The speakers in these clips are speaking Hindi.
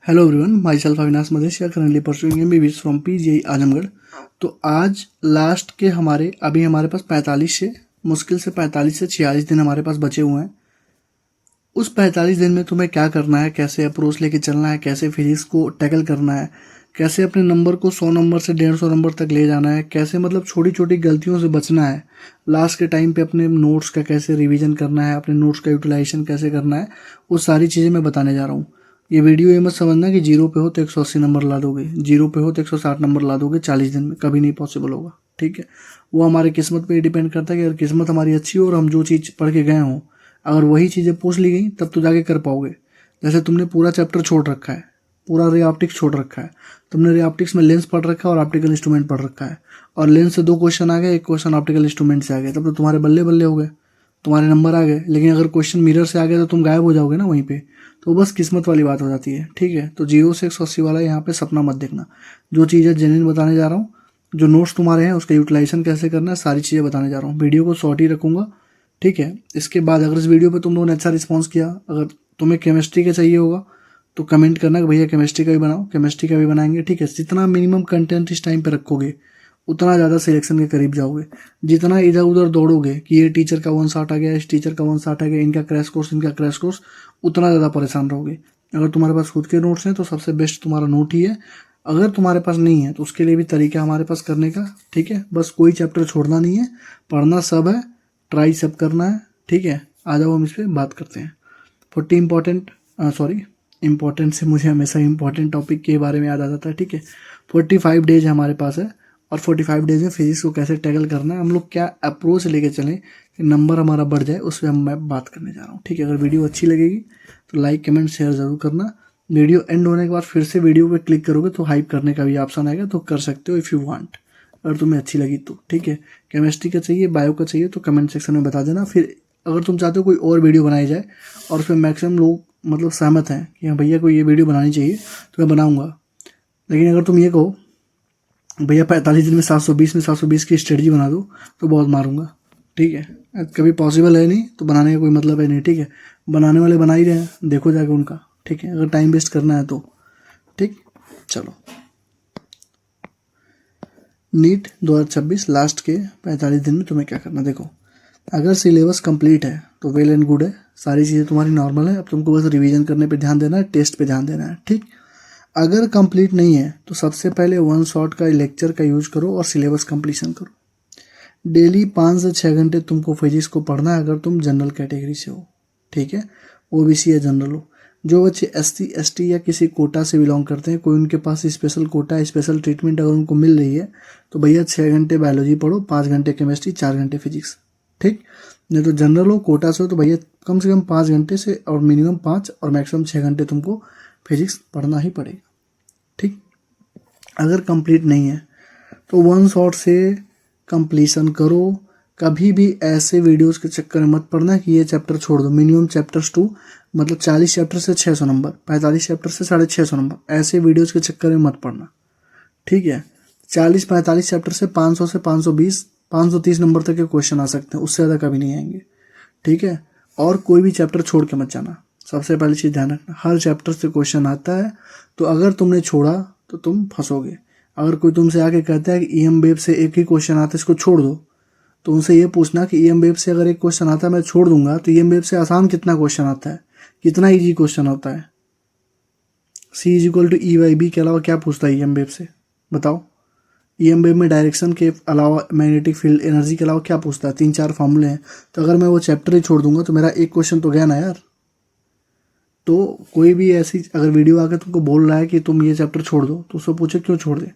Hello everyone, myself Avinash Madeshiya currently pursuing MBBS from PGI Azamgarh. तो आज लास्ट के अभी हमारे पास 45 से मुश्किल से 45 से 46 दिन हमारे पास बचे हुए हैं। उस 45 दिन में तुम्हें क्या करना है, कैसे अप्रोच लेके चलना है, कैसे फिजिक्स को टैकल करना है, कैसे अपने नंबर को 100 नंबर से 150 नंबर तक ले जाना है, कैसे मतलब छोटी छोटी गलतियों से बचना है, लास्ट के टाइम पे अपने नोट्स का कैसे रिवीजन करना है, अपने नोट्स का यूटिलाइजेशन कैसे करना है, वो सारी चीज़ें मैं बताने जा रहा हूँ। ये वीडियो ये मत समझना कि जीरो पे हो तो 180 नंबर ला दोगे, जीरो पे हो तो 160 नंबर ला दोगे 40 दिन में, कभी नहीं पॉसिबल होगा। ठीक है, वो हमारे किस्मत पे डिपेंड करता है कि अगर किस्मत हमारी अच्छी हो और हम जो चीज़ पढ़ के गए हों, अगर वही चीज़ें पूछ ली गई तब तो जाके कर पाओगे। जैसे तुमने पूरा चैप्टर छोड़ रखा है, पूरा रे ऑप्टिक्स छोड़ रखा है, तुमने रे ऑप्टिक्स में लेंस पढ़ रखा है और ऑप्टिकल इंस्ट्रूमेंट पढ़ रखा है, और लेंस से 2 क्वेश्चन आ गए, 1 क्वेश्चन ऑप्टिकल इंस्ट्रूमेंट से आ गया, तब तो तुम्हारे बल्ले बल्ले हो गए, तुम्हारे नंबर आ गए। लेकिन अगर क्वेश्चन मिरर से आ गया तो तुम गायब हो जाओगे ना वहीं पे, तो बस किस्मत वाली बात हो जाती है। ठीक है, तो 0 से 180 वाला यहाँ पे सपना मत देखना। जो चीज़ें जेन्युइन बताने जा रहा हूँ, जो नोट्स तुम्हारे हैं उसका यूटिलाइजेशन कैसे करना है, सारी चीज़ें बताने जा रहा हूँ। वीडियो को शॉर्ट ही रखूँगा। ठीक है, इसके बाद अगर इस वीडियो पे तुम लोगों ने अच्छा रिस्पॉन्स किया, अगर तुम्हें केमिस्ट्री का चाहिए होगा तो कमेंट करना कि भैया केमिस्ट्री का भी बनाओ, केमिस्ट्री का भी बनाएंगे। ठीक है, जितना मिनिमम कंटेंट इस टाइम पे रखोगे उतना ज़्यादा सिलेक्शन के करीब जाओगे। जितना इधर उधर दौड़ोगे कि ये टीचर का 1 शॉट आ गया, इस टीचर का 1 शॉट आ गया, इनका क्रैश कोर्स, उतना ज़्यादा परेशान रहोगे। अगर तुम्हारे पास खुद के नोट्स हैं तो सबसे बेस्ट तुम्हारा नोट ही है। अगर तुम्हारे पास नहीं है तो उसके लिए भी तरीका हमारे पास करने का। ठीक है, बस कोई चैप्टर छोड़ना नहीं है, पढ़ना सब है, ट्राई सब करना है। ठीक है, आ जाओ हम इस पर बात करते हैं। 40 इम्पॉर्टेंट से मुझे हमेशा इम्पॉर्टेंट टॉपिक के बारे में याद आ जाता है। ठीक है, 45 डेज हमारे पास है, और 45 डेज में फिजिक्स को कैसे टैकल करना है, हम लोग क्या अप्रोच लेके चलें कि नंबर हमारा बढ़ जाए, उस पर मैं बात करने जा रहा हूँ। ठीक है, अगर वीडियो अच्छी लगेगी तो लाइक कमेंट शेयर ज़रूर करना। वीडियो एंड होने के बाद फिर से वीडियो पे क्लिक करोगे तो हाइप करने का भी ऑप्शन आएगा, तो कर सकते हो इफ़ यू वांट, अगर तुम्हें अच्छी लगी तो। ठीक है, केमिस्ट्री का चाहिए, बायो का चाहिए तो कमेंट सेक्शन में बता देना। फिर अगर तुम चाहते हो कोई और वीडियो बनाई जाए और उसमें मैक्सिमम लोग मतलब सहमत हैं कि हाँ भैया कोई ये वीडियो बनानी चाहिए, तो मैं बनाऊँगा। लेकिन अगर तुम ये कहो भैया 45 दिन में 720 की स्ट्रेटजी बना दो, तो बहुत मारूंगा। ठीक है, कभी पॉसिबल है नहीं तो बनाने का कोई मतलब है नहीं। ठीक है, बनाने वाले बना ही रहे हैं, देखो जाके उनका। ठीक है, अगर टाइम वेस्ट करना है तो। ठीक, चलो। नीट 2026 लास्ट के 45 दिन में तुम्हें क्या करना, देखो। अगर सिलेबस कंप्लीट है तो वेल एंड गुड है, सारी चीज़ें तुम्हारी नॉर्मल है। अब तुमको बस रिवीजन करने पे ध्यान देना है, टेस्ट पे ध्यान देना है। ठीक, अगर कंप्लीट नहीं है तो सबसे पहले 1 शॉट का लेक्चर का यूज करो और सिलेबस कंप्लीशन करो। डेली 5 से 6 घंटे तुमको फिजिक्स को पढ़ना है अगर तुम जनरल कैटेगरी से हो। ठीक है, OBC या जनरल हो। जो बच्चे SC ST या किसी कोटा से बिलोंग करते हैं, कोई उनके पास स्पेशल कोटा, स्पेशल ट्रीटमेंट अगर उनको मिल रही है, तो भैया 6 घंटे बायोलॉजी पढ़ो, 5 घंटे केमिस्ट्री, 4 घंटे फिजिक्स। ठीक, नहीं तो जनरल हो, कोटा से हो, तो भैया कम से कम 5 घंटे से और मिनिमम 5 और मैक्सिमम 6 घंटे तुमको फिजिक्स पढ़ना ही पड़ेगा। ठीक, अगर कंप्लीट नहीं है तो 1 शॉट से कंप्लीशन करो। कभी भी ऐसे वीडियोस के चक्कर में मत पड़ना कि ये चैप्टर छोड़ दो। मिनिमम चैप्टर्स 2 मतलब 40 चैप्टर से 600 नंबर, 45 चैप्टर से 650 नंबर, ऐसे वीडियोस के चक्कर में मत पड़ना। ठीक है, 40-45 चैप्टर से 500 से 520 530 नंबर तक के क्वेश्चन आ सकते हैं, उससे ज़्यादा कभी नहीं आएंगे। ठीक है, और कोई भी चैप्टर छोड़ के मत जाना। सबसे पहली चीज़ ध्यान रखना, हर चैप्टर से क्वेश्चन आता है, तो अगर तुमने छोड़ा तो तुम फंसोगे। अगर कोई तुमसे आके कहता है कि EM वेव से एक ही क्वेश्चन आता है, इसको छोड़ दो, तो उनसे ये पूछना कि EM वेव से अगर एक क्वेश्चन आता है मैं छोड़ दूंगा, तो EM वेव से आसान कितना क्वेश्चन आता है, कितना ईजी क्वेश्चन होता है। C=E/B के अलावा क्या पूछता है EM वेव से, बताओ। EM वेव में डायरेक्शन के अलावा, मैग्नेटिक फील्ड एनर्जी के अलावा क्या पूछता है, 3-4 फॉर्मूले हैं। तो अगर मैं वो चैप्टर ही छोड़ दूंगा तो मेरा एक क्वेश्चन तो गया ना यार। तो कोई भी ऐसी अगर वीडियो आकर तुमको बोल रहा है कि तुम ये चैप्टर छोड़ दो, तो उससे पूछे क्यों छोड़ दे।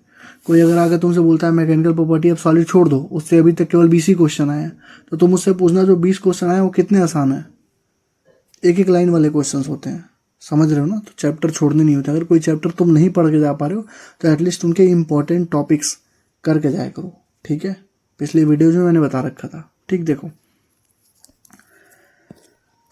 कोई अगर आकर तुमसे बोलता है मैकेनिकल प्रॉपर्टी ऑफ सॉलिड छोड़ दो, उससे अभी तक केवल 20 ही क्वेश्चन आए हैं, तो तुम उससे पूछना जो 20 क्वेश्चन आए वो कितने आसान है। एक एक लाइन वाले क्वेश्चन होते हैं, समझ रहे हो ना। तो चैप्टर छोड़ने नहीं होते। अगर कोई चैप्टर तुम नहीं पढ़ के जा पा रहे हो तो एटलीस्ट उनके इंपॉर्टेंट टॉपिक्स करके जाया करो। ठीक है, पिछली वीडियो में मैंने बता रखा था। ठीक, देखो,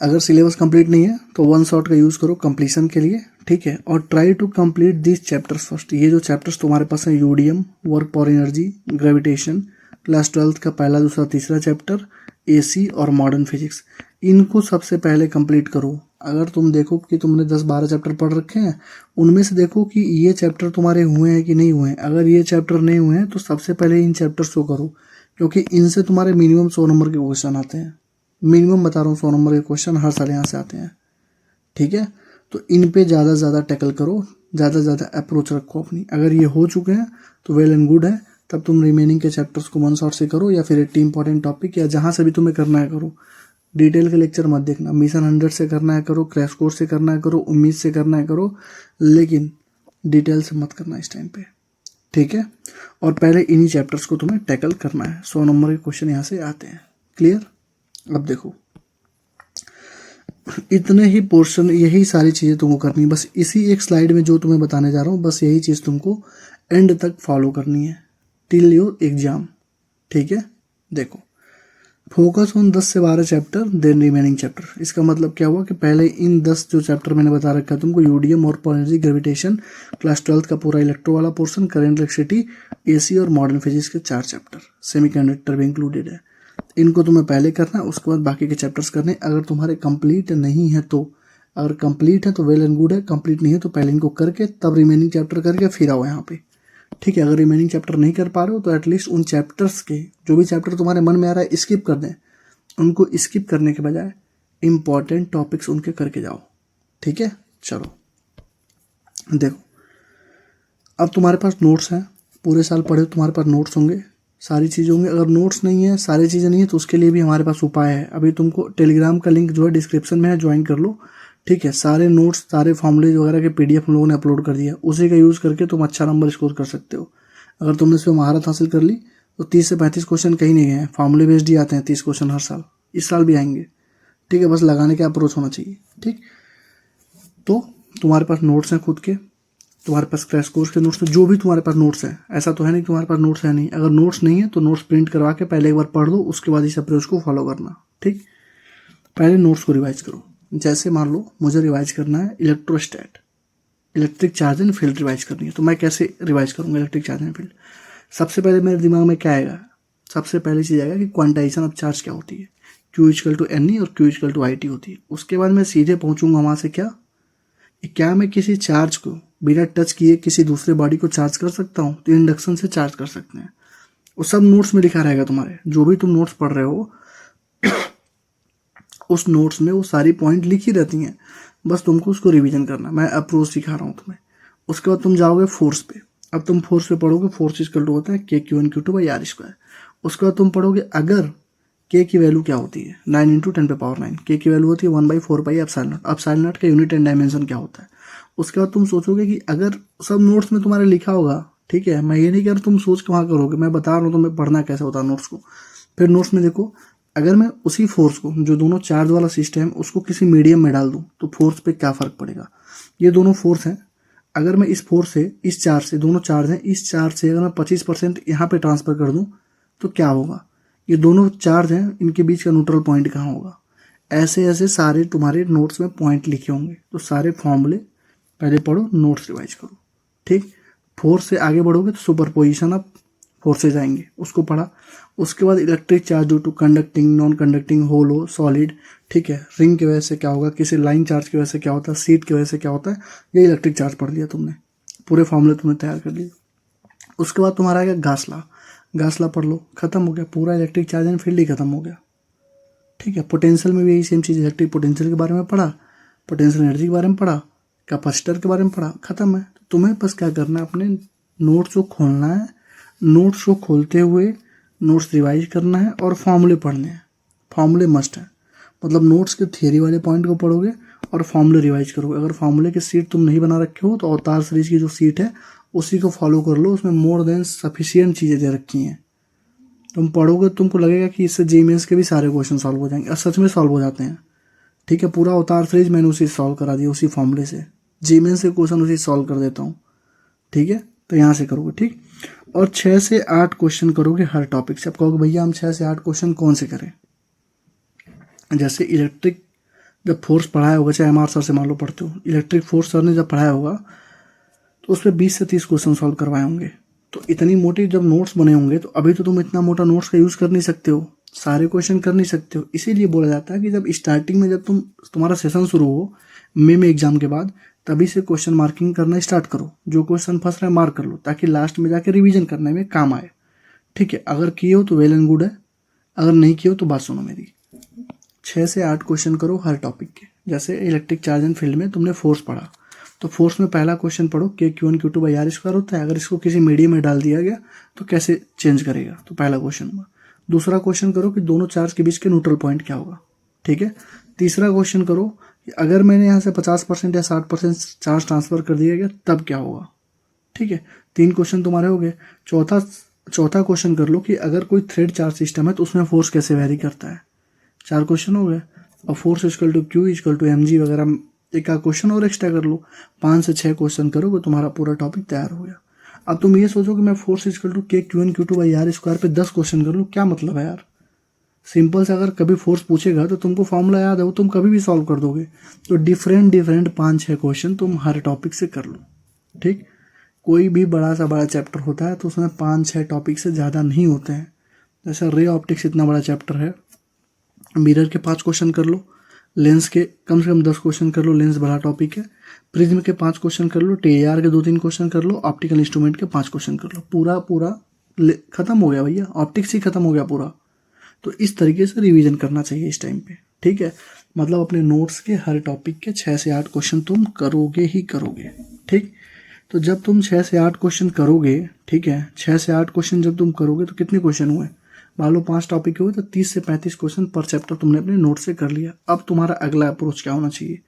अगर सिलेबस कंप्लीट नहीं है तो 1 शॉट का यूज़ करो कंप्लीशन के लिए। ठीक है, और try to complete this chapters first. ये जो चैप्टर्स तुम्हारे पास हैं, यूडियम, work for energy, gravitation, class 12th का पहला, दूसरा, तीसरा चैप्टर, AC और मॉडर्न फिजिक्स, इनको सबसे पहले कंप्लीट करो। अगर तुम देखो कि तुमने 10-12 चैप्टर पढ़ रखे हैं, उनमें से देखो कि ये चैप्टर तुम्हारे हुए हैं कि नहीं हुए हैं। अगर ये चैप्टर नहीं हुए हैं तो सबसे पहले इन चैप्टर्स को करो, क्योंकि इनसे तुम्हारे मिनिमम 100 नंबर के क्वेश्चन आते हैं। मिनिमम बता रहा हूँ, 100 नंबर के क्वेश्चन हर साल यहाँ से आते हैं। ठीक है, तो इन पे ज़्यादा से ज़्यादा टैकल करो, ज़्यादा से ज़्यादा अप्रोच रखो अपनी। अगर ये हो चुके हैं तो वेल एंड गुड है, तब तुम रिमेनिंग के चैप्टर्स को वन शॉट से करो, या फिर 80 इंपॉर्टेंट टॉपिक या जहाँ से भी तुम्हें करना है करो। डिटेल के लेक्चर मत देखना, मिशन 100 से करना है करो, क्रैश कोर्स से करना है करो, उम्मीद से करना है करो, लेकिन डिटेल से मत करना इस टाइम पे। ठीक है, और पहले इन्हीं चैप्टर्स को तुम्हें टैकल करना है। 100 नंबर के क्वेश्चन यहाँ से आते हैं। क्लियर? अब देखो, इतने ही पोर्शन, यही सारी चीज़ें तुमको करनी है। बस इसी एक स्लाइड में जो तुम्हें बताने जा रहा हूँ, बस यही चीज़ तुमको एंड तक फॉलो करनी है टिल योर एग्जाम। ठीक है, देखो, फोकस ऑन 10 से 12 चैप्टर, देन रिमेनिंग चैप्टर। इसका मतलब क्या हुआ कि पहले इन 10 जो चैप्टर मैंने बता रखा है तुमको, यूडीएम और एनर्जी, ग्रेविटेशन, क्लास 12 का पूरा इलेक्ट्रो वाला पोर्शन, करंट, इलेक्ट्रिसिटी, एसी और मॉडर्न फिजिक्स के 4 चैप्टर, सेमीकंडक्टर भी इंक्लूडेड है। इनको तुम्हें पहले करना है, उसके बाद बाकी के चैप्टर्स करने। अगर तुम्हारे कंप्लीट नहीं है तो, अगर कंप्लीट है तो वेल एंड गुड है, कंप्लीट नहीं है तो पहले इनको करके तब रिमेनिंग चैप्टर करके फिर आओ यहाँ पे। ठीक है, अगर रिमेनिंग चैप्टर नहीं कर पा रहे हो तो एटलीस्ट उन चैप्टर्स के जो भी चैप्टर तुम्हारे मन में आ रहा है स्किप कर दें। उनको स्किप करने के बजाय इंपॉर्टेंट टॉपिक्स उनके करके जाओ। ठीक है, चलो देखो, अब तुम्हारे पास नोट्स हैं, पूरे साल पढ़े तुम्हारे पास नोट्स होंगे, सारी चीज़ें होंगी। अगर नोट्स नहीं है, सारी चीज़ें नहीं है, तो उसके लिए भी हमारे पास उपाय है। अभी तुमको टेलीग्राम का लिंक जो है डिस्क्रिप्शन में है, ज्वाइन कर लो। ठीक है, सारे नोट्स, सारे फॉर्मूलेज वगैरह के पीडीएफ हम लोगों ने अपलोड कर दिया, उसी का यूज़ करके तुम अच्छा नंबर स्कोर कर सकते हो। अगर तुमने इसमें महारत हासिल कर ली तो 30 से 35 क्वेश्चन कहीं नहीं गए हैं। फॉर्मूले बेस्ड ही आते हैं 30 क्वेश्चन हर साल, इस साल भी आएंगे। ठीक है, बस लगाने का अप्रोच होना चाहिए। ठीक, तो तुम्हारे पास नोट्स हैं खुद के, तुम्हारे पास क्रैश कोर्स के नोट्स हैं, जो भी तुम्हारे पास नोट्स हैं। ऐसा तो है नहीं तुम्हारे पास नोट्स है नहीं। अगर नोट्स नहीं है तो नोट्स प्रिंट करवा के पहले एक बार पढ़ लो, उसके बाद इस अप्रोच को फॉलो करना। ठीक, पहले नोट्स को रिवाइज करो। जैसे मान लो मुझे रिवाइज करना है electrostat, electric charge and field revise करनी है, तो मैं कैसे रिवाइज करूंगा इलेक्ट्रिक चार्ज एंड फील्ड? सबसे पहले मेरे दिमाग में क्या आएगा? सबसे पहली चीज़ आएगा कि क्वांटाइजेशन ऑफ चार्ज क्या होती है, Q equal to N E और Q equal to I T होती है। उसके बाद मैं सीधे पहुंचूंगा वहां से, क्या मैं किसी चार्ज को बिना टच किए किसी दूसरे बॉडी को चार्ज कर सकता हूँ? तो इंडक्शन से चार्ज कर सकते हैं। वो सब नोट्स में लिखा रहेगा तुम्हारे, जो भी तुम नोट्स पढ़ रहे हो उस नोट्स में वो सारी पॉइंट लिखी रहती हैं, बस तुमको उसको रिवीजन करना। मैं अप्रोच सिखा रहा हूँ तुम्हें। उसके बाद तुम जाओगे फोर्स पे। अब तुम फोर्स पे पढ़ोगे, फोर्स इक्वल टू होता है K/Q1/Q2/R²। उसके बाद तुम पढ़ोगे अगर K की वैल्यू क्या होती है, 9 × 10⁻⁹। K की वैल्यू होती है 1/4πε0। एप्सिलॉन का यूनिट एंड डायमेंशन क्या होता है। उसके बाद तुम सोचोगे कि अगर सब नोट्स में तुम्हारे लिखा होगा, ठीक है, मैं ये नहीं कह रहा तुम सोच के वहाँ करोगे, मैं बता रहा हूँ तुम्हें पढ़ना कैसे होता है नोट्स को। फिर नोट्स में देखो, अगर मैं उसी फोर्स को, जो दोनों चार्ज वाला सिस्टम, उसको किसी मीडियम में डाल दूँ तो फोर्स पे क्या फ़र्क पड़ेगा। ये दोनों फोर्स हैं, अगर मैं इस फोर्स से, इस चार्ज से, दोनों चार्ज हैं, इस चार्ज से अगर मैं 25% यहाँ पे ट्रांसफ़र कर दूँ तो क्या होगा। ये दोनों चार्ज हैं, इनके बीच का न्यूट्रल पॉइंट कहाँ होगा। ऐसे ऐसे सारे तुम्हारे नोट्स में पॉइंट लिखे होंगे। तो सारे फॉर्मूले पहले पढ़ो, नोट्स रिवाइज करो। ठीक, फोर्स से आगे बढ़ोगे तो सुपरपोजिशन ऑफ फोर्सेज आएंगे, उसको पढ़ा। उसके बाद electric charge due to conducting, non conducting, hollow, solid. ठीक है, रिंग की वजह से क्या होगा, किसी लाइन चार्ज की वजह से क्या होता है, सीट की वजह से क्या होता है, ये इलेक्ट्रिक चार्ज पढ़ लिया तुमने, पूरे फॉर्मूले तुमने तैयार कर लिए। उसके बाद तुम्हारा आएगा गासला। गासला पढ़ लो, खत्म हो गया, पूरा इलेक्ट्रिक चार्ज एंड फील्ड ही खत्म हो गया। ठीक है, पोटेंशियल में भी यही सेम चीज़, इलेक्ट्रिक पोटेंशियल के बारे में पढ़ा, पोटेंशियल एनर्जी के बारे में पढ़ा, कैपेसिटर के बारे में पढ़ा, खत्म है। तो तुम्हें बस क्या करना है, अपने नोट्स को खोलना है, नोट्स को खोलते हुए नोट्स रिवाइज करना है और फॉर्मूले पढ़ने हैं। फॉर्मूले मस्ट है, मतलब नोट्स के थियरी वाले पॉइंट को पढ़ोगे और फॉर्मूले रिवाइज करोगे। अगर फॉर्मूले की सीट तुम नहीं बना रखे हो तो अवतार सीरीज की जो सीट है उसी को फॉलो कर लो, उसमें मोर देन सफिशिएंट चीज़ें दे रखी हैं। तुम पढ़ोगे तुमको लगेगा कि इससे जी मेंस के भी सारे क्वेश्चन सॉल्व हो जाएंगे, और सच में सॉल्व हो जाते हैं। ठीक है, पूरा अवतार सीरीज मैंने उसी सॉल्व करा दिया, उसी फॉर्मूले से। जी मेंस से क्वेश्चन उसी सॉल्व कर देता हूँ। ठीक है, तो यहाँ से करोगे। ठीक, और 6 से 8 क्वेश्चन करोगे हर टॉपिक से। अब कहोगे भैया हम 6 से 8 क्वेश्चन कौन से करें। जैसे इलेक्ट्रिक जब फोर्स पढ़ाया होगा, चाहे एमआर सर से मान लो पढ़ते हो, इलेक्ट्रिक फोर्स सर ने जब पढ़ाया होगा तो उस पर 20 से 30 क्वेश्चन सॉल्व करवाए होंगे। तो इतनी मोटी जब नोट्स बने होंगे तो अभी तो तुम इतना मोटा नोट्स का यूज़ कर नहीं सकते हो, सारे क्वेश्चन कर नहीं सकते हो। इसीलिए बोला जाता है कि जब स्टार्टिंग में, जब तुम्हारा सेशन शुरू हो मे में एग्जाम के बाद, तभी से क्वेश्चन मार्किंग करना स्टार्ट करो। जो क्वेश्चन फंस रहा है मार्क कर लो, ताकि लास्ट में जाके रिवीजन करने में काम आए। ठीक है, अगर किए हो तो वेल एंड गुड है, अगर नहीं किए हो तो बात सुनो मेरी। 6 से 8 क्वेश्चन करो हर टॉपिक के। जैसे इलेक्ट्रिक चार्ज एंड फील्ड में तुमने फोर्स पढ़ा, तो फोर्स में पहला क्वेश्चन पढ़ो कि Q1 Q2 by are square होता है। अगर इसको किसी मीडियम में डाल दिया गया तो कैसे चेंज करेगा, तो पहला क्वेश्चन हुआ। दूसरा क्वेश्चन करो कि दोनों चार्ज के बीच के न्यूट्रल पॉइंट क्या होगा। ठीक है। तीसरा क्वेश्चन करो कि अगर मैंने यहाँ से 50% या 60% चार्ज ट्रांसफर कर दिया गया तब क्या होगा। ठीक है, 3 क्वेश्चन तुम्हारे हो गए। चौथा क्वेश्चन कर लो कि अगर कोई थ्रेड चार्ज सिस्टम है तो उसमें फोर्स कैसे वेरी करता है। 4 क्वेश्चन हो गए। और force equal to Q equal to mg वगैरह एक का क्वेश्चन और एक्स्ट्रा कर लो। 5 से 6 क्वेश्चन करोगे तुम्हारा पूरा टॉपिक तैयार हो गया। अब तुम ये सोचो कि मैं फोर्स इक्वल टू के Q1 Q2 by are square पे 10 क्वेश्चन कर लूँ, क्या मतलब है यार। सिंपल से अगर कभी फोर्स पूछेगा तो तुमको फॉर्मूला याद है, वो तुम कभी भी सॉल्व कर दोगे। तो डिफरेंट 5-6 क्वेश्चन तुम हर टॉपिक से कर लो। ठीक, कोई भी बड़ा चैप्टर होता है तो उसमें 5-6 टॉपिक से ज़्यादा नहीं होते हैं। जैसे रे ऑप्टिक्स इतना बड़ा चैप्टर है, मिरर के 5 क्वेश्चन कर लो, लेंस के कम से कम 10 क्वेश्चन कर लो, लेंस बड़ा टॉपिक है। प्रिज्म के 5 क्वेश्चन कर लो, TAR के 2-3 क्वेश्चन कर लो, ऑप्टिकल इंस्ट्रूमेंट के 5 क्वेश्चन कर लो। पूरा खत्म हो गया भैया, ऑप्टिक्स ही खत्म हो गया पूरा। तो इस तरीके से रिवीजन करना चाहिए इस टाइम पे। ठीक है, मतलब अपने नोट्स के हर टॉपिक के 6 से 8 क्वेश्चन तुम करोगे ही करोगे। ठीक, तो जब तुम 6 से 8 क्वेश्चन करोगे, ठीक है, 6 से 8 क्वेश्चन जब तुम करोगे तो कितने क्वेश्चन हुए, मान लो 5 टॉपिक हुए तो 30 से 35 क्वेश्चन पर चैप्टर तुमने अपने नोट से कर लिया। अब तुम्हारा अगला अप्रोच क्या होना चाहिए,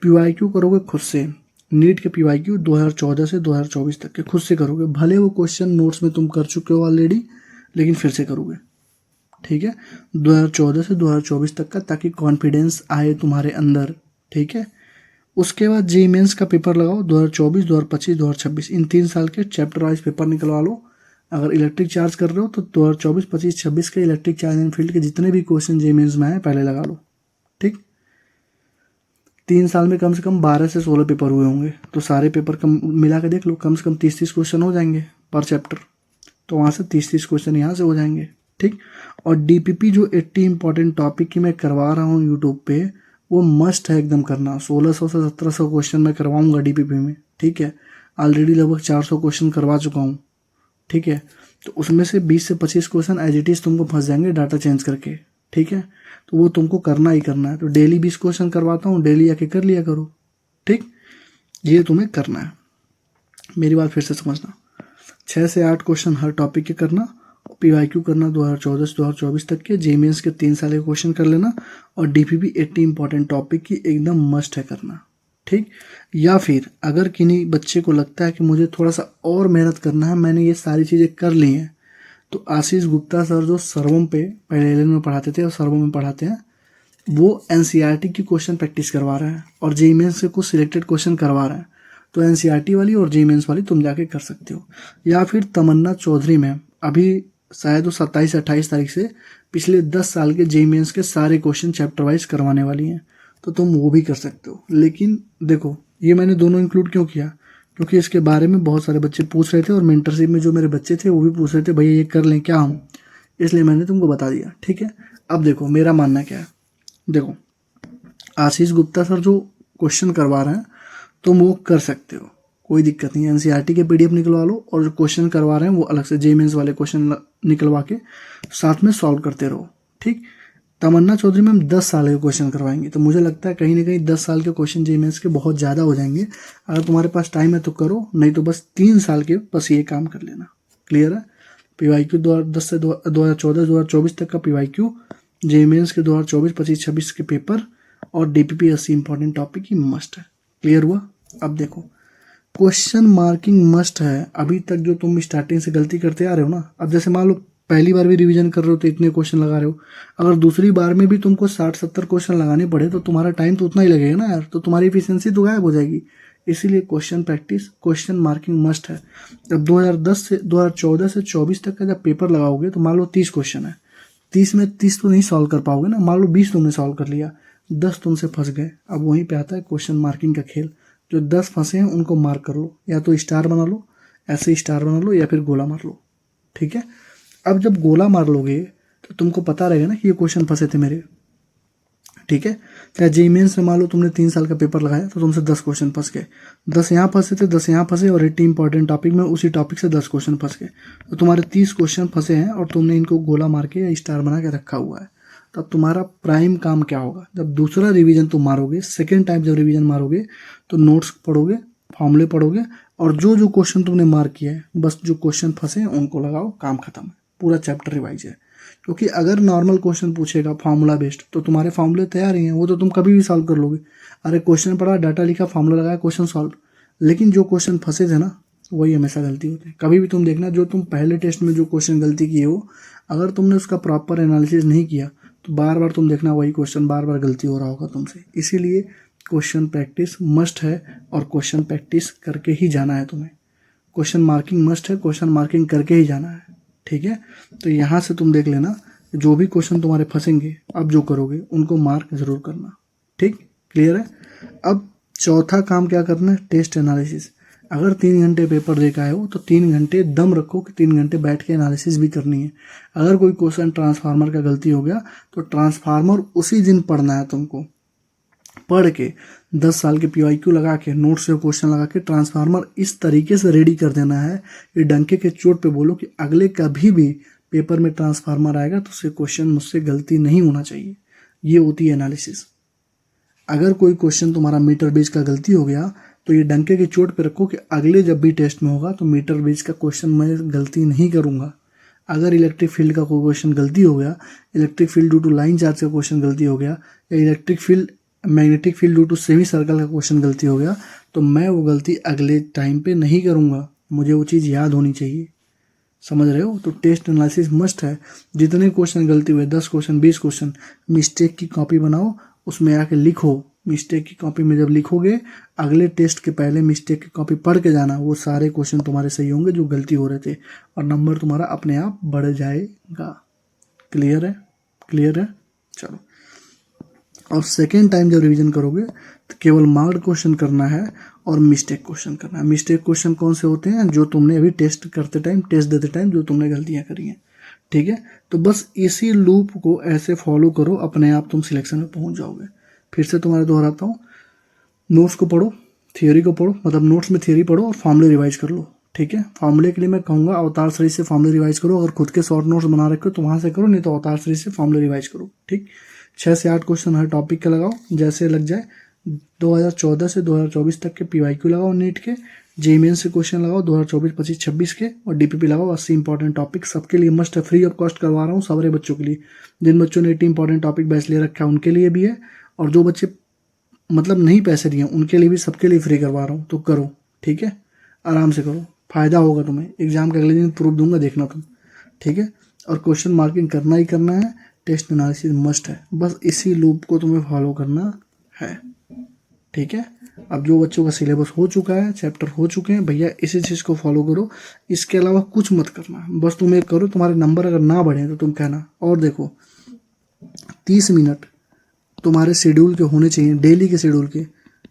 PYQ करोगे खुद से। नीट के PYQ 2014 से 2024 तक के खुद से करोगे। भले वो क्वेश्चन नोट्स में तुम कर चुके हो ऑलरेडी, लेकिन फिर से करोगे। ठीक है, 2014 से 2024 तक का, ताकि कॉन्फिडेंस आए तुम्हारे अंदर। ठीक है, उसके बाद जेईई मेंस का पेपर लगाओ 2024, 2025, 2026, इन 3 साल के चैप्टर वाइज पेपर निकलवा लो। अगर इलेक्ट्रिक चार्ज कर रहे हो तो 2024, 25, 26 के इलेक्ट्रिक चार्ज एंड फील्ड के जितने भी क्वेश्चन जेईई मेंस में आए पहले लगा लो। ठीक, 3 साल में कम से कम 12 से 16 पेपर हुए होंगे, तो सारे पेपर कम मिला के देख लो, कम से कम 30-30 क्वेश्चन हो जाएंगे पर चैप्टर। तो वहाँ से 30-30 क्वेश्चन यहाँ से हो जाएंगे। ठीक, और DPP जो 80 इंपॉर्टेंट टॉपिक की मैं करवा रहा हूँ यूट्यूब पे, वो मस्ट है एकदम करना। 1600 से 1700 क्वेश्चन मैं करवाऊंगा DPP में। ठीक है, ऑलरेडी लगभग 400 क्वेश्चन करवा चुका हूँ। ठीक है, तो उसमें से 20 से 25 क्वेश्चन एज इट इज़ तुमको फंस जाएंगे डाटा चेंज करके। ठीक है, तो वो तुमको करना ही करना है। तो डेली 20 क्वेश्चन करवाता हूँ, डेली आके कर लिया करो। ठीक, ये तुम्हें करना है। मेरी बात फिर से समझना, 6 से 8 क्वेश्चन हर टॉपिक के करना, PYQ करना 2014 से 2024 तक के, जेईई मेंस के 3 साल के क्वेश्चन कर लेना, और DPP 80 इंपॉर्टेंट टॉपिक की एकदम मस्ट है करना। ठीक, या फिर अगर किन्हीं बच्चे को लगता है कि मुझे थोड़ा सा और मेहनत करना है, मैंने ये सारी चीज़ें कर ली हैं, तो आशीष गुप्ता सर जो सर्वम पे पहले एलेन में पढ़ाते थे और सर्वम में पढ़ाते हैं, वो NCERT की क्वेश्चन प्रैक्टिस करवा रहे हैं और जेईई मेंस से कुछ सिलेक्टेड क्वेश्चन करवा रहे हैं। तो NCERT वाली और जेईई मेंस वाली तुम जाके कर सकते हो। या फिर तमन्ना चौधरी मैम, अभी शायद वो 27-28 तारीख से पिछले 10 साल के जेईई मेंस के सारे क्वेश्चन चैप्टर वाइज करवाने वाली हैं, तो तुम वो भी कर सकते हो। लेकिन देखो, ये मैंने दोनों इंक्लूड क्यों किया, क्योंकि इसके बारे में बहुत सारे बच्चे पूछ रहे थे, और मेंटरशिप में जो मेरे बच्चे थे वो भी पूछ रहे थे भैया ये कर लें क्या हम, इसलिए मैंने तुमको बता दिया। ठीक है, अब देखो मेरा मानना क्या है। देखो, आशीष गुप्ता सर जो क्वेश्चन करवा रहे हैं तुम वो कर सकते हो, कोई दिक्कत नहीं है। NCERT के PDF निकलवा लो, और जो क्वेश्चन करवा रहे हैं वो अलग से जेईई मेंस वाले क्वेश्चन निकलवा के साथ में सॉल्व करते रहो। ठीक, तमन्ना चौधरी मैम 10 साल के क्वेश्चन करवाएंगे, तो मुझे लगता है कहीं ना कहीं 10 साल के क्वेश्चन जेईई मेंस के बहुत ज़्यादा हो जाएंगे। अगर तुम्हारे पास टाइम है तो करो, नहीं तो बस 3 साल के बस ये काम कर लेना। क्लियर है, PYQ 2010 से 2014-2024 तक का PYQ, जेईई मेंस के 2024, 25, 26 के पेपर, और DPP 80 इंपॉर्टेंट टॉपिक की मस्ट है। क्लियर हुआ। अब देखो, क्वेश्चन मार्किंग मस्ट है। अभी तक जो तुम स्टार्टिंग से गलती करते आ रहे हो ना, अब जैसे मान लो पहली बार भी रिवीजन कर रहे हो तो इतने क्वेश्चन लगा रहे हो, अगर दूसरी बार में भी तुमको 60-70 क्वेश्चन लगाने पड़े तो तुम्हारा टाइम तो उतना ही लगेगा ना यार, तो तुम्हारी एफिशिएंसी तो गायब हो जाएगी। इसीलिए question practice, question marking must है। अब 2010 से 2014 से 24 तक का जब पेपर लगाओगे तो मान लो 30 क्वेश्चन है, 30 में 30 तो नहीं सॉल्व कर पाओगे ना, मान लो 20 तुमने सॉल्व कर लिया, 10 तुमसे फंस गए। अब वहीं पे आता है क्वेश्चन मार्किंग का खेल। जो 10 फंसे हैं उनको मार्क कर लो, या तो स्टार बना लो, ऐसे स्टार बना लो, या फिर गोला मार लो। ठीक है, अब जब गोला मार लोगे तो तुमको पता रहेगा ना कि ये क्वेश्चन फंसे थे मेरे, ठीक है। चाहे जेईई मेंस में मान लो तुमने 3 साल का पेपर लगाया तो तुमसे 10 क्वेश्चन फंस गए, 10 यहाँ फंसे थे, 10 यहाँ फंसे और 80 इंपॉर्टेंट टॉपिक में उसी टॉपिक से 10 क्वेश्चन फंस गए, तो तुम्हारे 30 क्वेश्चन फंसे हैं और तुमने इनको गोला मार के या स्टार बना के रखा हुआ है। तब तुम्हारा प्राइम काम क्या होगा, जब दूसरा रिवीजन तुम मारोगे, सेकेंड टाइम जब रिवीजन मारोगे तो नोट्स पढ़ोगे, फॉर्मूले पढ़ोगे और जो जो क्वेश्चन तुमने मार्क किया है बस जो क्वेश्चन फंसे हैं उनको लगाओ, काम खत्म है, पूरा चैप्टर रिवाइज है। क्योंकि अगर नॉर्मल क्वेश्चन पूछेगा फार्मूला बेस्ड तो तुम्हारे फार्मूले तैयार ही हैं, वो तो तुम कभी भी सॉल्व कर लोगे। अरे क्वेश्चन पढ़ा, डाटा लिखा, फार्मूला लगाया, क्वेश्चन सॉल्व। लेकिन जो क्वेश्चन फंसे थे ना वही हमेशा गलती होती है। कभी भी तुम देखना जो तुम पहले टेस्ट में जो क्वेश्चन गलती किए हो, अगर तुमने उसका प्रॉपर एनालिसिस नहीं किया तो बार बार तुम देखना वही क्वेश्चन बार बार गलती हो रहा होगा तुमसे। इसीलिए क्वेश्चन प्रैक्टिस मस्ट है और क्वेश्चन प्रैक्टिस करके ही जाना है तुम्हें। क्वेश्चन मार्किंग मस्ट है, क्वेश्चन मार्किंग करके ही जाना है, ठीक है। तो यहाँ से तुम देख लेना जो भी क्वेश्चन तुम्हारे फंसेंगे अब जो करोगे उनको मार्क जरूर करना, ठीक, क्लियर है। अब चौथा काम क्या करना है, टेस्ट एनालिसिस। अगर 3 घंटे पेपर दे के आए हो तो 3 घंटे दम रखो कि 3 घंटे बैठ के एनालिसिस भी करनी है। अगर कोई क्वेश्चन ट्रांसफार्मर का गलती हो गया तो ट्रांसफार्मर उसी दिन पढ़ना है तुमको, पढ़ के 10 साल के PYQ लगा के नोट से क्वेश्चन लगा के ट्रांसफार्मर इस तरीके से रेडी कर देना है कि डंके के चोट पे बोलो कि अगले कभी भी पेपर में ट्रांसफार्मर आएगा तो उससे क्वेश्चन मुझसे गलती नहीं होना चाहिए। ये होती है एनालिसिस। अगर कोई क्वेश्चन तुम्हारा मीटर बेस का गलती हो गया तो ये डंके की चोट पे रखो कि अगले जब भी टेस्ट में होगा तो मीटर बेस का क्वेश्चन मैं गलती नहीं करूंगा। अगर इलेक्ट्रिक फील्ड का कोई क्वेश्चन गलती हो गया, electric field due to line charge का क्वेश्चन गलती हो गया या electric field magnetic field due to semi circle का क्वेश्चन गलती हो गया तो मैं वो गलती अगले टाइम पे नहीं करूंगा, मुझे वो चीज़ याद होनी चाहिए, समझ रहे हो। तो टेस्ट एनालिसिस मस्ट है। जितने क्वेश्चन गलती हुए 10 क्वेश्चन 20 क्वेश्चन मिस्टेक की कॉपी बनाओ, उसमें आके लिखो। मिस्टेक की कॉपी में जब लिखोगे अगले टेस्ट के पहले मिस्टेक की कॉपी पढ़ के जाना, वो सारे क्वेश्चन तुम्हारे सही होंगे जो गलती हो रहे थे और नंबर तुम्हारा अपने आप बढ़ जाएगा। क्लियर है, क्लियर है, चलो। और सेकेंड टाइम जब रिवीजन करोगे तो केवल मार्क्ड क्वेश्चन करना है और मिस्टेक क्वेश्चन करना है। मिस्टेक क्वेश्चन कौन से होते हैं, जो तुमने अभी टेस्ट करते टाइम, टेस्ट देते टाइम जो तुमने गलतियां करी हैं, ठीक है। तो बस इसी लूप को ऐसे फॉलो करो, अपने आप तुम सिलेक्शन में पहुंच जाओगे। फिर से तुम्हारा दोहराता हूँ, नोट्स को पढ़ो, थियोरी को पढ़ो, मतलब नोट्स में थियोरी पढ़ो और फॉर्मूले रिवाइज कर लो, ठीक है। फॉर्मूले के लिए मैं कहूँगा अवतार सीरीज से फॉर्मूले रिवाइज करो। अगर खुद के शॉर्ट नोट्स बना रखे हो तो वहाँ से करो, नहीं तो अवतार सीरीज से फॉर्मूले रिवाइज करो, ठीक। 6 से 8 क्वेश्चन हर टॉपिक का लगाओ, जैसे लग जाए। 2014 से 2024 तक के PYQ लगाओ नीट के, जेईई मेंस से क्वेश्चन लगाओ 2024, 25, 26 के, और DPP लगाओ 80 इंपॉर्टेंट टॉपिक। सबके लिए मस्ट है, फ्री ऑफ कॉस्ट करवा रहा हूँ सारे बच्चों के लिए। जिन बच्चों ने 80 इंपॉर्टेंट टॉपिक बैच ले रखा है उनके लिए भी है, और जो बच्चे मतलब नहीं पैसे दिए उनके लिए भी, सबके लिए फ्री करवा रहा हूँ। तो करो, ठीक है, आराम से करो, फायदा होगा तुम्हें। एग्जाम के अगले दिन प्रूफ दूंगा, देखना तुम, ठीक है। और क्वेश्चन मार्किंग करना ही करना है, टेस्ट एनालिसिस मस्ट है। बस इसी लूप को तुम्हें फॉलो करना है, ठीक है। अब जो बच्चों का सिलेबस हो चुका है, चैप्टर हो चुके हैं, भैया इसी चीज़ को फॉलो करो, इसके अलावा कुछ मत करना। बस तुम एक करो, तुम्हारे नंबर अगर ना बढ़े तो तुम कहना। और देखो 30 मिनट तुम्हारे शेड्यूल के होने चाहिए, डेली के शेड्यूल के,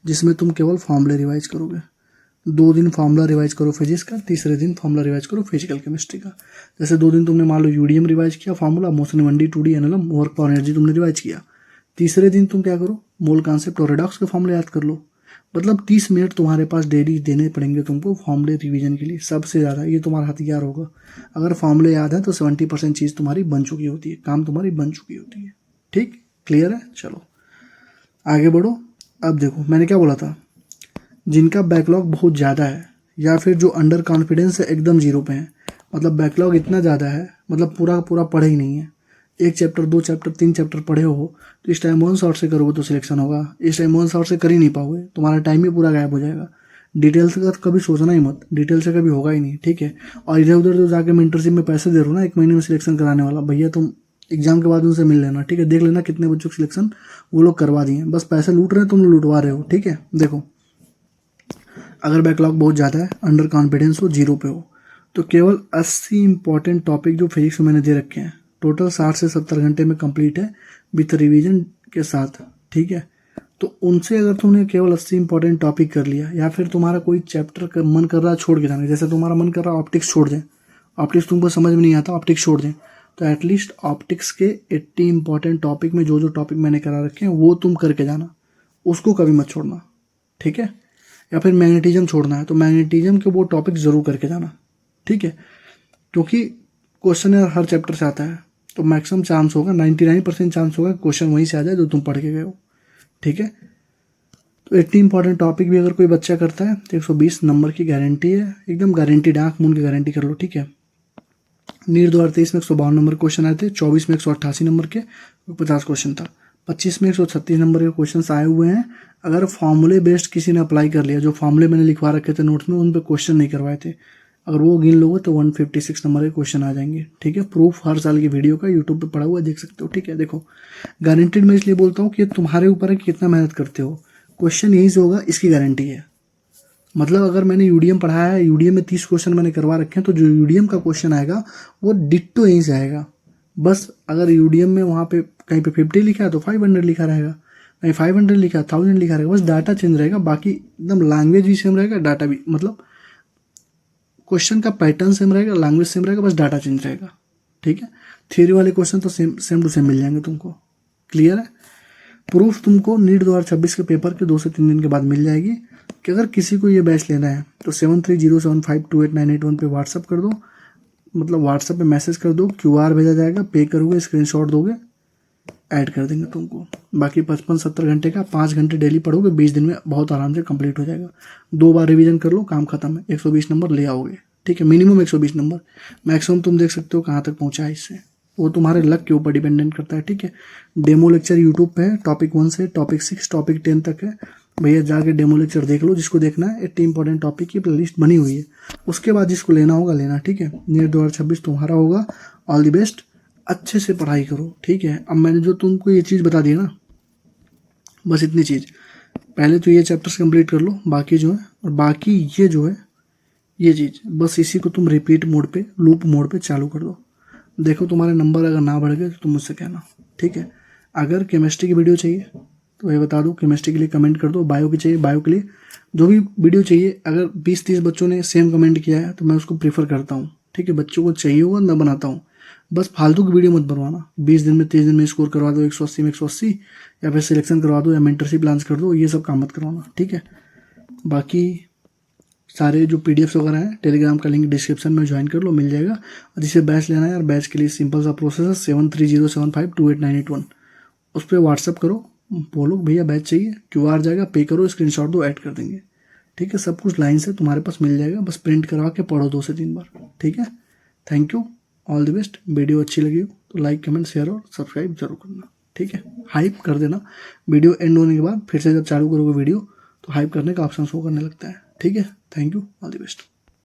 जिसमें तुम केवल फॉर्मूले रिवाइज करोगे। 2 दिन फॉर्मूला रिवाइज करो फिजिक्स का, तीसरे दिन फॉर्मूला रिवाइज करो फिजिकल केमिस्ट्री का। जैसे 2 दिन तुमने मान लो यूडीएम रिवाइज किया, formula, motion 1D 2D NLM, work power energy तुमने रिवाइज किया। तीसरे दिन तुम क्या करो, मोल कॉन्सेप्ट और रेडॉक्स के फॉर्मूले याद कर लो। मतलब 30 मिनट तुम्हारे पास डेली देने पड़ेंगे तुमको फॉर्मूले रिवीजन के लिए, सबसे ज़्यादा ये तुम्हारा हथियार होगा। अगर फॉर्मूले याद है तो 70% चीज़ तुम्हारी बन चुकी होती है, काम तुम्हारी बन चुकी होती है, ठीक, क्लियर है। चलो आगे बढ़ो। अब देखो मैंने क्या बोला था, जिनका बैकलॉग बहुत ज़्यादा है या फिर जो अंडर कॉन्फिडेंस है, एकदम 0 पे है, मतलब बैकलॉग इतना ज़्यादा है, मतलब पूरा पूरा पढ़े ही नहीं है, 1 चैप्टर 2 चैप्टर 3 चैप्टर पढ़े हो, तो इस टाइम 1 शॉट से करोगे तो सिलेक्शन होगा। इस टाइम 1 शॉट से कर ही नहीं पाओगे, तुम्हारा टाइम ही पूरा गायब हो जाएगा। डिटेल्स का कभी सोचना ही मत, डिटेल से कभी होगा ही नहीं, ठीक है। और इधर उधर जो जाके मेंटरशिप में पैसे दे रहे हो ना 1 महीने में सिलेक्शन कराने वाला, भैया तुम एग्जाम के बाद उनसे मिल लेना, ठीक है। देख लेना कितने बच्चों को सिलेक्शन वो लोग करवा दिए, बस पैसे लूट रहे हैं, तुम लूटवा रहे हो, ठीक है। देखो अगर बैकलॉग बहुत ज़्यादा है, अंडर कॉन्फिडेंस हो, 0 पे हो, तो केवल 80 इंपॉर्टेंट टॉपिक जो फिजिक्स में मैंने दे रखे हैं, टोटल 60 से 70 घंटे में कंप्लीट है विथ रिवीजन के साथ, ठीक है। तो उनसे अगर तुमने केवल 80 इंपॉर्टेंट टॉपिक कर लिया, या फिर तुम्हारा कोई चैप्टर का मन कर रहा है छोड़ के जाने, जैसे तुम्हारा मन कर रहा है ऑप्टिक्स छोड़ दें, ऑप्टिक्स तुमको समझ में नहीं आता, ऑप्टिक्स छोड़ दें, तो एटलीस्ट ऑप्टिक्स के 80 इंपॉर्टेंट टॉपिक में जो जो टॉपिक मैंने करा रखे हैं वो तुम करके जाना, उसको कभी मत छोड़ना, ठीक है। या फिर मैग्नेटिज्म छोड़ना है तो मैग्नेटिज्म के वो टॉपिक ज़रूर करके जाना, ठीक है। क्योंकि क्वेश्चन हर चैप्टर से आता है, तो मैक्सिमम चांस होगा, 99% चांस होगा क्वेश्चन वहीं से आ जाए जो तुम पढ़ के गए हो, ठीक है। तो 80 इंपॉर्टेंट टॉपिक भी अगर कोई बच्चा करता है तो 120 नंबर की गारंटी है, एकदम गारंटी, आँख मूंद की गारंटी कर लो, ठीक है। नीट 2023 में 152 नंबर क्वेश्चन आए थे, 24 में 188 नंबर के 50 क्वेश्चन था, 25 में 136 नंबर के क्वेश्चन आए हुए हैं। अगर फॉर्मूले बेस्ड किसी ने अप्लाई कर लिया, जो फॉर्मूले मैंने लिखवा रखे थे नोट्स में, उन पे क्वेश्चन नहीं करवाए थे, अगर वो गिन लोगे तो 156 नंबर के क्वेश्चन आ जाएंगे, ठीक है। प्रूफ हर साल की वीडियो का यूट्यूब पे पड़ा हुआ है, देख सकते हो, ठीक है। देखो गारंटीड मैं इसलिए बोलता हूँ कि तुम्हारे ऊपर है कि कितना मेहनत करते हो, क्वेश्चन यहीं से होगा, इसकी गारंटी है। मतलब अगर मैंने यूडीएम पढ़ाया है, यूडीएम में 30 क्वेश्चन मैंने करवा रखे हैं, तो जो यूडीएम का क्वेश्चन आएगा वो डिट्टो यहीं से आएगा। बस अगर यूडीएम में वहाँ पे कहीं पे 50 लिखा है तो 500 लिखा रहेगा, कहीं 500 लिखा है 1000 लिखा रहेगा, बस डाटा चेंज रहेगा, बाकी एकदम लैंग्वेज भी सेम रहेगा, डाटा भी, मतलब क्वेश्चन का पैटर्न सेम रहेगा, लैंग्वेज सेम रहेगा, बस डाटा चेंज रहेगा, ठीक है। थ्योरी वाले क्वेश्चन तो सेम टू सेम मिल जाएंगे तुमको, क्लियर है। प्रूफ तुमको नीट 2026 के पेपर के 2 से 3 दिन के बाद मिल जाएगी। कि अगर किसी को ये बैच लेना है तो 7307528981 पे व्हाट्सअप कर दो, मतलब व्हाट्सअप पे मैसेज कर दो, QR भेजा जाएगा, पे करोगे, स्क्रीनशॉट दोगे, ऐड कर देंगे तुमको। बाकी 55-70 घंटे का 5 घंटे डेली पढ़ोगे, 20 दिन में बहुत आराम से कंप्लीट हो जाएगा। 2 बार रिवीजन कर लो, काम खत्म है, 120 नंबर ले आओगे, ठीक है। मिनिमम 120 नंबर, मैक्सिमम तुम देख सकते हो कहाँ तक पहुँचा है, इससे वो तुम्हारे लक के ऊपर डिपेंडेंट करता है, ठीक है। डेमो लेक्चर यूट्यूब पे है, टॉपिक 1 से टॉपिक 6 टॉपिक 10 तक है, भैया जाके डेमो लेक्चर देख लो, जिसको देखना है। 80 इंपॉर्टेंट टॉपिक की प्लेलिस्ट बनी हुई है, उसके बाद जिसको लेना होगा लेना, ठीक है। नीट 2026 तुम्हारा होगा, ऑल द बेस्ट, अच्छे से पढ़ाई करो, ठीक है। अब मैंने जो तुमको ये चीज़ बता दी ना, बस इतनी चीज़, पहले तो ये चैप्टर्स कंप्लीट कर लो, बाकी जो है, और बाकी ये जो है ये चीज़, बस इसी को तुम रिपीट मोड पे, लूप मोड पे चालू कर दो। देखो तुम्हारे नंबर अगर ना बढ़ गए तो तुम मुझसे कहना, ठीक है। अगर केमिस्ट्री की वीडियो चाहिए तो ये बता दो, केमिस्ट्री के लिए कमेंट कर दो, बायो की चाहिए बायो के लिए, जो भी वीडियो चाहिए। अगर 20-30 बच्चों ने सेम कमेंट किया है तो मैं उसको प्रीफर करता हूँ, ठीक है। बच्चों को चाहिए होगा मैं बनाता हूँ, बस फालतू की वीडियो मत बनवाना। 20 दिन में 30 दिन में स्कोर करवा दो 180 में 180, या फिर सिलेक्शन करवा दो, या मेंटरशिप लॉन्च कर दो, ये सब काम मत करवाना, ठीक है। बाकी सारे जो PDF वगैरह हैं, टेलीग्राम का लिंक डिस्क्रिप्शन में ज्वाइन कर लो, मिल जाएगा। और जिसे बैच लेना है यार, बैच के लिए सिंपल सा प्रोसेस है, 7307528981, उस पर व्हाट्सअप करो, बोलो भैया बैच चाहिए, QR जाएगा, पे करो, स्क्रीनशॉट दो, ऐड कर देंगे, ठीक है। सब कुछ लाइन से तुम्हारे पास मिल जाएगा, बस प्रिंट करवा के पढ़ो 2 से 3 बार, ठीक है। Thank you, all the best. Video अच्छी लगी हो तो लाइक कमेंट शेयर और सब्सक्राइब जरूर करना, ठीक है। हाइप कर देना, वीडियो एंड होने के बाद फिर से जब चालू करोगे वीडियो तो हाइप करने का ऑप्शन शो करने लगता है, ठीक है। Thank you, all the best.